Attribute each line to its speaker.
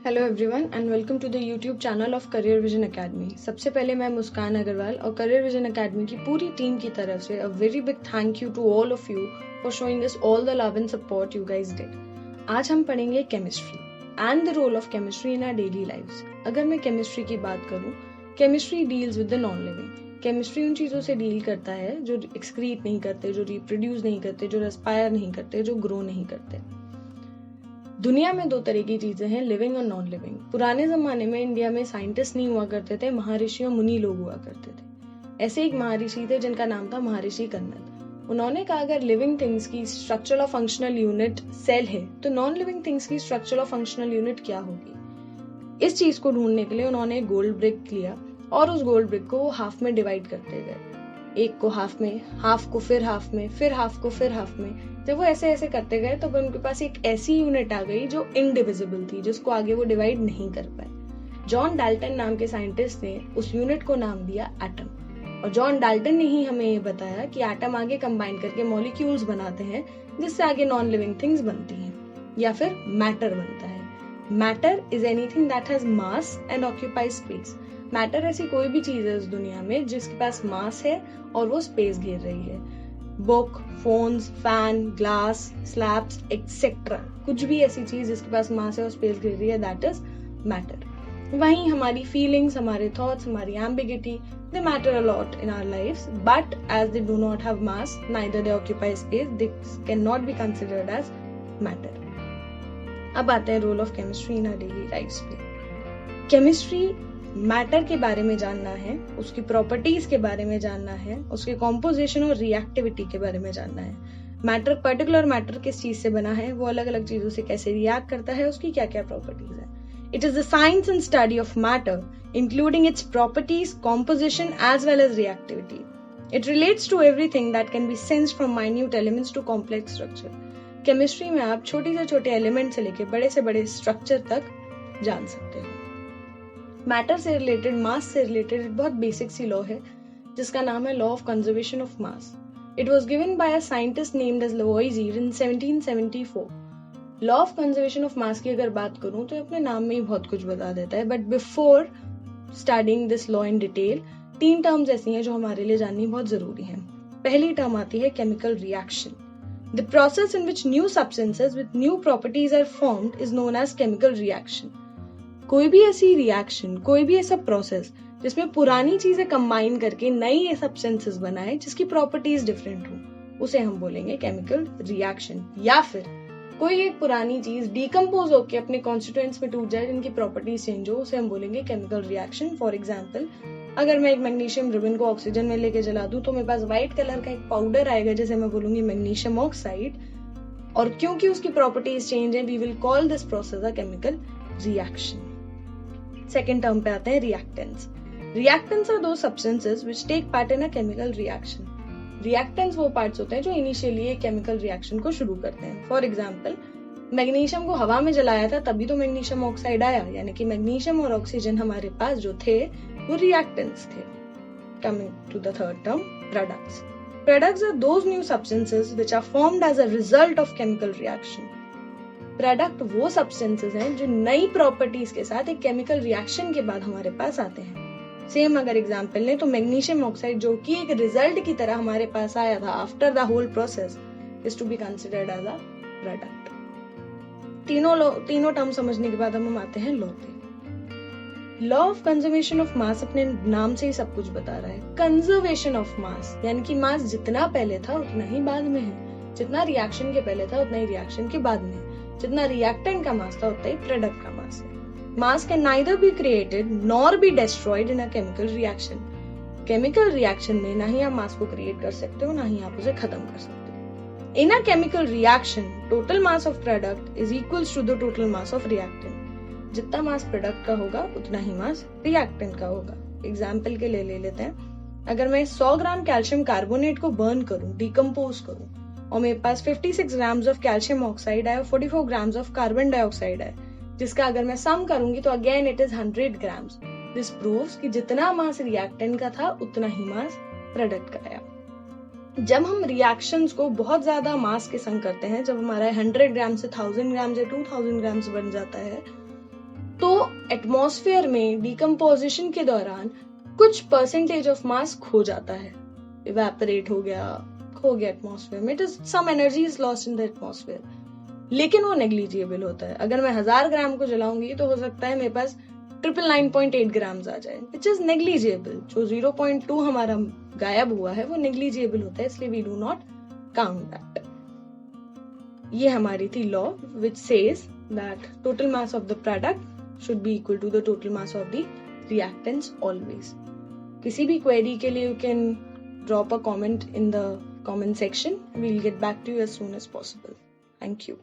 Speaker 1: Hello everyone and welcome to the YouTube channel of Career Vision Academy. सबसे पहले मैं मुस्कान अग्रवाल और करियर विजन एकेडमी की पूरी टीम की तरफ से a very big thank you to all of you for showing us all the love and support you guys did. आज हम पढ़ेंगे chemistry and the role of chemistry in our daily lives. अगर मैं chemistry की बात करूं, chemistry deals with the non living. Chemistry उन चीजों से डील करता है जो एक्सक्रीट नहीं करते, जो रिप्रोड्यूस नहीं करते, जो रेस्पायर नहीं करते, जो ग्रो नहीं करते। दुनिया में दो तरह की चीजें हैं, लिविंग और नॉन लिविंग। पुराने जमाने में इंडिया में साइंटिस्ट नहीं हुआ करते थे, महर्षि और मुनि लोग हुआ करते थे। ऐसे एक महर्षि थे जिनका नाम था महर्षि कन्नद। उन्होंने कहा अगर लिविंग थिंग्स की स्ट्रक्चरल और फंक्शनल यूनिट सेल है तो नॉन लिविंग थिंग्स की स्ट्रक्चरल और फंक्शनल यूनिट क्या होगी। इस चीज को ढूंढने के लिए उन्होंने गोल्ड ब्रिक लिया और उस गोल्ड ब्रिक को हाफ में डिवाइड करते गए, एक को हाफ में, हाफ को फिर हाफ में, फिर हाफ को फिर हाफ में। जब वो ऐसे ऐसे करते गए तो उनके पास एक ऐसी यूनिट आ गई जो इनडिविजिबल थी, जिसको आगे वो डिवाइड नहीं कर पाए। जॉन डाल्टन नाम के साइंटिस्ट ने उस यूनिट को नाम दिया एटम। और जॉन डाल्टन ने ही हमें ये बताया कि एटम आगे कंबाइन करके मॉलिक्यूल्स बनाते हैं, जिससे आगे नॉन लिविंग थिंग्स बनती हैं या फिर मैटर बनता है। Matter is anything that has mass and occupies space. Matter ऐसी कोई भी चीज है इस दुनिया में जिसके पास मास है और वो स्पेस घेर रही है। Book, phones, fan, glass, slabs etcetera, कुछ भी ऐसी चीज जिसके पास मास है और स्पेस घेर रही है, दैट इज मैटर। वहीं हमारी फीलिंग्स, हमारे थॉट्स, हमारी ambiguity, they matter a lot in our lives, but as they do not have mass, neither they occupy space, they can not be considered as matter. अब आते हैं role of chemistry in our daily lives पे। Chemistry matter के बारे में जानना है, उसकी प्रॉपर्टीज के बारे में जानना है, उसके कॉम्पोजिशन और रिएक्टिविटी के बारे में जानना है। मैटर, पर्टिकुलर मैटर किस चीज से बना है, वो अलग अलग चीजों से कैसे रिएक्ट करता है, उसकी क्या क्या प्रॉपर्टीज है। It is the science and study of matter, including its properties, composition as well as reactivity. It relates to everything that can be sensed from minute elements to complex structure. Chemistry में आप छोटे से छोटे element से लेकर बड़े से बड़े स्ट्रक्चर तक जान सकते हो। मैटर से रिलेटेड, मास से रिलेटेड बहुत बेसिक सी लॉ है जिसका नाम है law of conservation of mass. It was given by a scientist named as Lavoisier in 1774। Law of conservation of mass की अगर बात करूं तो अपने नाम में ही बहुत कुछ बता देता है, but before studying this law in detail, 3 terms ऐसी हैं जो हमारे लिए जाननी बहुत जरूरी है। पहली टर्म आती है chemical reaction. The process in which new substances with new properties are formed is known as chemical reaction. कोई भी ऐसी रिएक्शन, कोई भी ऐसा प्रोसेस जिसमें पुरानी चीजें कंबाइन करके नई सब्सटेंसेस बनाए जिसकी प्रॉपर्टीज डिफरेंट हो, उसे हम बोलेंगे केमिकल रिएक्शन। या फिर कोई एक पुरानी चीज डीकम्पोज होकर अपने कॉन्स्टिट्यूएंट्स में टूट जाए जिनकी प्रॉपर्टीज चेंज हो, उसे हम बोलेंगे केमिकल रिएक्शन। फॉर एग्जाम्पल, अगर मैं एक मैग्नीशियम रिबन को ऑक्सीजन में लेके जला दूं तो मेरे पास व्हाइट कलर का एक पाउडर आएगा जिसे मैं बोलूंगी मैग्नीशियम ऑक्साइड, और क्योंकि उसकी प्रॉपर्टीज चेंज है, we will call this process a chemical reaction. Second term पे आते हैं रिएक्टेंट्स। रिएक्टेंट्स आर दो substances which take part in a chemical reaction. Reactants वो पार्ट्स होते हैं जो इनिशियली एक केमिकल रिएक्शन को शुरू करते हैं। फॉर एग्जांपल, मैग्नीशियम को हवा में जलाया था तभी तो मैग्नीशियम ऑक्साइड आया, यानी कि मैग्नीशियम और ऑक्सीजन हमारे पास जो थे वो रिएक्टेंट्स थे। Coming to the third term, products. Products are those new substances which are formed as a result of chemical reaction. Product वो सब्सटेंसेस हैं जो नई प्रॉपर्टीज के साथ एक केमिकल रिएक्शन के बाद हमारे पास आते हैं। सेम अगर एग्जांपल लें तो मैग्नीशियम ऑक्साइड जो कि एक रिजल्ट की तरह हमारे पास आया था after the whole process, is to be considered as a product. तीनों टर्म समझने के बाद हम आते हैं लॉ पे। Law of conservation of mass अपने नाम से ही सब कुछ बता रहा है। कंजर्वेशन ऑफ मास यानी कि मास जितना पहले था उतना ही बाद में है, जितना रिएक्शन के पहले था उतना ही रिएक्शन के बाद में, जितना रिएक्टेंट का मास था उतना ही प्रोडक्ट का मास है। मास can neither be created nor be destroyed in a chemical reaction. Chemical reaction में ना ही आप मास को क्रिएट कर सकते हो, ना ही आप उसे खत्म कर सकते हो। In a chemical reaction, total mass of product is equals to the total mass of reactant. जितना मास प्रोडक्ट का होगा उतना ही मास रिएक्टेंट का होगा। एग्जाम्पल के लिए ले लेते हैं, अगर मैं 100 ग्राम कैल्शियम कार्बोनेट को बर्न करूं, डिकम्पोज करूं, और मेरे पास 56 ग्राम्स ऑफ कैल्शियम ऑक्साइड है और 44 ग्राम्स ऑफ कार्बन डाइऑक्साइड है, जिसका अगर मैं सम करूंगी तो again it is 100 grams. This proves कि जितना मास रिएक्टेंट का था उतना ही मास प्रोडक्ट का आया। जब हम रिएक्शंस को बहुत ज्यादा मास के संग करते हैं, जब हमारा 100 ग्राम से 1000 ग्राम या 2000 ग्राम बन जाता है, तो एटमॉस्फेयर में डिकम्पोजिशन के दौरान कुछ परसेंटेज ऑफ मास खो जाता है, इवेपोरेट हो गया, खो गया एटमॉस्फेयर में, it is some energy is lost in the atmosphere, लेकिन वो नेग्लिजिबल होता है। अगर मैं 1000 ग्राम को जलाऊंगी तो हो सकता है मेरे पास 999.8 ग्राम्स आ जाए, विच इज नेग्लिजिबल। जो 0.2 हमारा गायब हुआ है वो नेग्लिजिबल होता है, इसलिए we do not count that. ये हमारी थी law which says that total mass of the product should be equal to the total mass of the reactants always. किसी भी क्वेरी के लिए you can drop a comment in the comment section. We'll get back to you as soon as possible. Thank you.